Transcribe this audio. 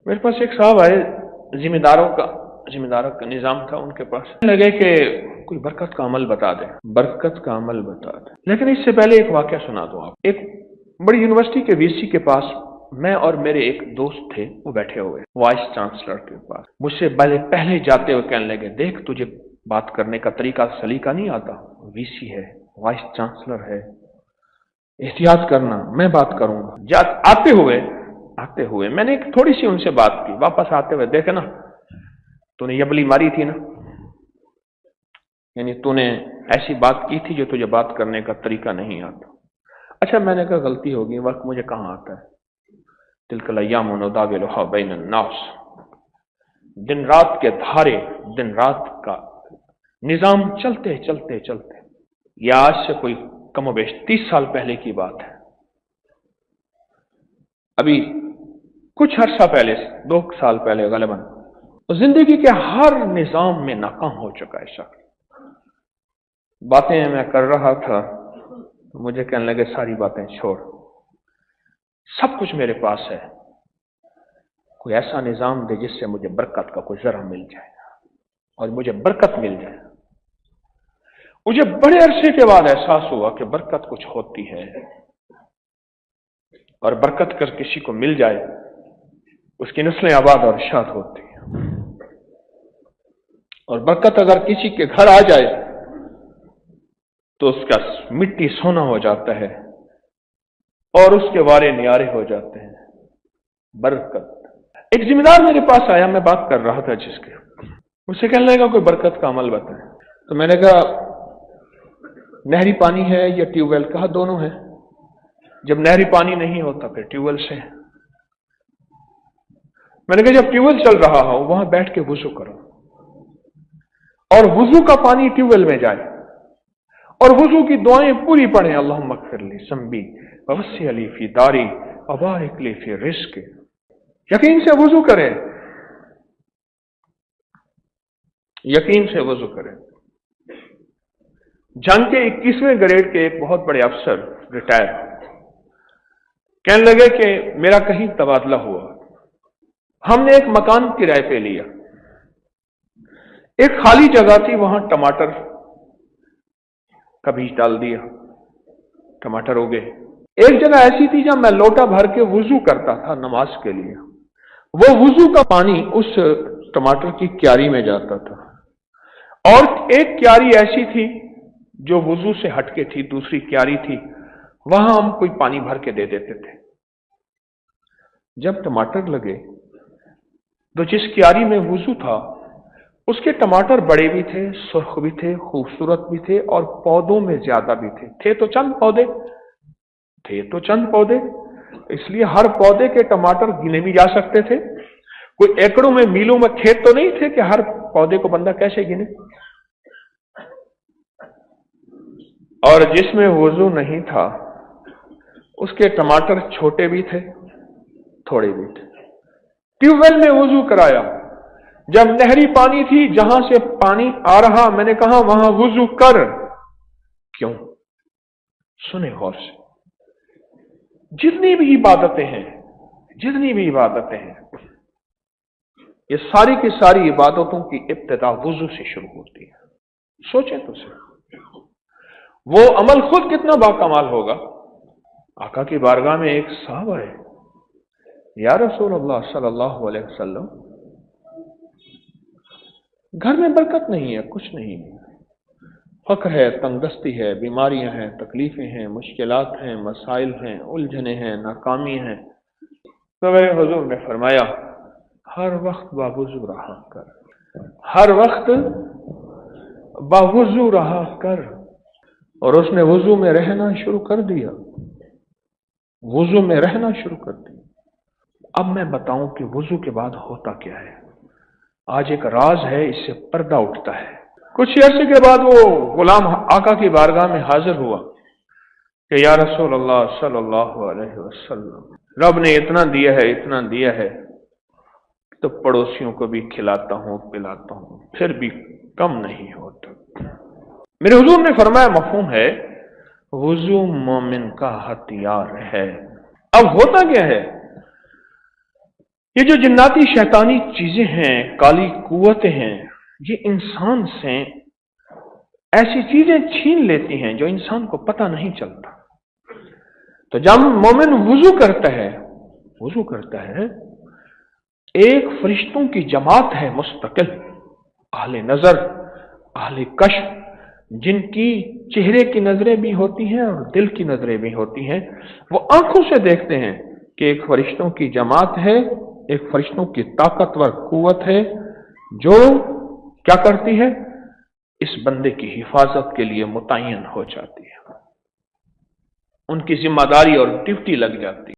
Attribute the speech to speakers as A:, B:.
A: मेरे पास एक साहब आए, जिम्मेदारों का निजाम था उनके पास। लगे कि कोई बरकत का अमल बता दे, बरकत का अमल बता दे। लेकिन इससे पहले एक वाकया सुना दूं आप। एक बड़ी यूनिवर्सिटी के वीसी के पास मैं और मेरे एक दोस्त थे, वो बैठे हुए वाइस चांसलर के पास। मुझसे पहले जाते हुए कहने लगे, देख तुझे बात करने का तरीका सलीका नहीं आता, वीसी है, वाइस चांसलर है, एहतियात करना, मैं बात करूंगा। आते हुए मैंने एक थोड़ी सी उनसे बात की, वापस आते हुए देखे ना, तूने यबली मारी थी ना, यानी तूने ऐसी बात की थी जो तुझे बात करने का तरीका नहीं आता। अच्छा, मैंने कहा गलती होगी, वक्त मुझे कहाँ आता है। तिलकल अय्यामु नुदाविलुहा बैनन नास, दिन रात के धारे, दिन रात का निजाम चलते चलते चलते, यह आज से कोई कमोबेश 30 साल पहले की बात है। अभी कुछ अरसा पहले, 2 साल पहले गलबन, जिंदगी के हर निजाम में नाकाम हो चुका है शख्स। बातें मैं कर रहा था तो मुझे कहने लगे, सारी बातें छोड़, सब कुछ मेरे पास है, कोई ऐसा निजाम दे जिससे मुझे बरकत का कोई जरा मिल जाए और मुझे बरकत मिल जाए। मुझे बड़े अरसे के बाद एहसास हुआ कि बरकत कुछ होती है, और बरकत कर किसी को मिल जाए, उसकी नस्लें आबाद और शाद होती है। और बरकत अगर किसी के घर आ जाए तो उसका मिट्टी सोना हो जाता है और उसके वारे न्यारे हो जाते हैं। बरकत। एक जिम्मेदार मेरे पास आया, मैं बात कर रहा था जिसके, मुझसे कहने लगा कोई बरकत का अमल बताएं। तो मैंने कहा नहरी पानी है या ट्यूबवेल? कहा दोनों है। जब नहरी पानी नहीं होता फिर ट्यूबवेल से। मैंने कहा जब ट्यूबवेल चल रहा हो वहां बैठ के वुजू करो और वुजू का पानी ट्यूबवेल में जाए और वुजू की दुआएं पूरी पढ़ें। अल्लाहुम्मा अग़फ़िरली ज़ंबी ववस्सिअ ली फ़ी दारी वबारिक ली फ़ी रिज़्क़ी। यकीन से वुजू करें, यकीन से वुजू करें। जंग के 21वें ग्रेड के एक बहुत बड़े अफसर रिटायर कहने लगे कि मेरा कहीं तबादला हुआ, हमने एक मकान किराए पे लिया, एक खाली जगह थी, वहां टमाटर का बीज डाल दिया, टमाटर हो गए। एक जगह ऐसी थी जहां मैं लोटा भर के वुजू करता था नमाज के लिए, वो वुजू का पानी उस टमाटर की क्यारी में जाता था। और एक क्यारी ऐसी थी जो वुजू से हटके थी, दूसरी क्यारी थी, वहां हम कोई पानी भर के दे देते थे। जब टमाटर लगे तो जिस क्यारी में वुजू था उसके टमाटर बड़े भी थे, सुर्ख भी थे, खूबसूरत भी थे और पौधों में ज्यादा भी थे। थे तो चंद पौधे, इसलिए हर पौधे के टमाटर गिने भी जा सकते थे। कोई एकड़ों में मीलों में खेत तो नहीं थे कि हर पौधे को बंदा कैसे गिने। और जिसमें वुजू नहीं था उसके टमाटर छोटे भी थे, थोड़े भी थे। ट्यूबवेल में वुजू कराया, जब नहरी पानी थी जहां से पानी आ रहा, मैंने कहा वहां वुजू कर। क्यों? सुने गौर से, जितनी भी इबादतें हैं, ये सारी की सारी इबादतों की इब्तिदा वुजू से शुरू होती है। सोचें तो सही, वो अमल खुद कितना बाकमाल होगा। आका की बारगाह में एक साहब आए, या रसूल अल्लाह सल्लल्लाहु अलैहि वसल्लम, घर में बरकत नहीं है, कुछ नहीं है, फक्र है, तंगदस्ती है, बीमारियां हैं, तकलीफें हैं, मुश्किलात हैं, मसाइल हैं, उलझने हैं, नाकामी हैं। तो मेरे हुजूर ने फरमाया हर वक्त बावुजू रहा कर, हर वक्त बावुजू रहा कर। और उसने वुजू में रहना शुरू कर दिया, वुजू में रहना शुरू कर दिया। अब मैं बताऊं कि वुजू के बाद होता क्या है। आज एक राज है, इससे पर्दा उठता है। कुछ अर्से के बाद वो गुलाम आका की बारगाह में हाजिर हुआ कि या रसूल अल्लाह सल्लल्लाहु अलैहि वसल्लम, रब ने इतना दिया है तो पड़ोसियों को भी खिलाता हूं, पिलाता हूं, फिर भी कम नहीं होता। मेरे हुजूर ने फरमाया मफहूम है, वुजू मोमिन का हथियार है। अब होता क्या है, یہ جو جناتی شیطانی چیزیں ہیں، کالی قوتیں ہیں، یہ انسان سے ایسی چیزیں چھین لیتی ہیں جو انسان کو پتہ نہیں چلتا۔ تو جب مومن وضو کرتا ہے ایک فرشتوں کی جماعت ہے مستقل، اہل نظر، اہل کشف، جن کی چہرے کی نظریں بھی ہوتی ہیں اور دل کی نظریں بھی ہوتی ہیں، وہ آنکھوں سے دیکھتے ہیں کہ ایک فرشتوں کی جماعت ہے، ایک فرشتوں کی طاقتور قوت ہے جو کیا کرتی ہے، اس بندے کی حفاظت کے لیے متعین ہو جاتی ہے، ان کی ذمہ داری اور ڈیوٹی لگ جاتی ہے۔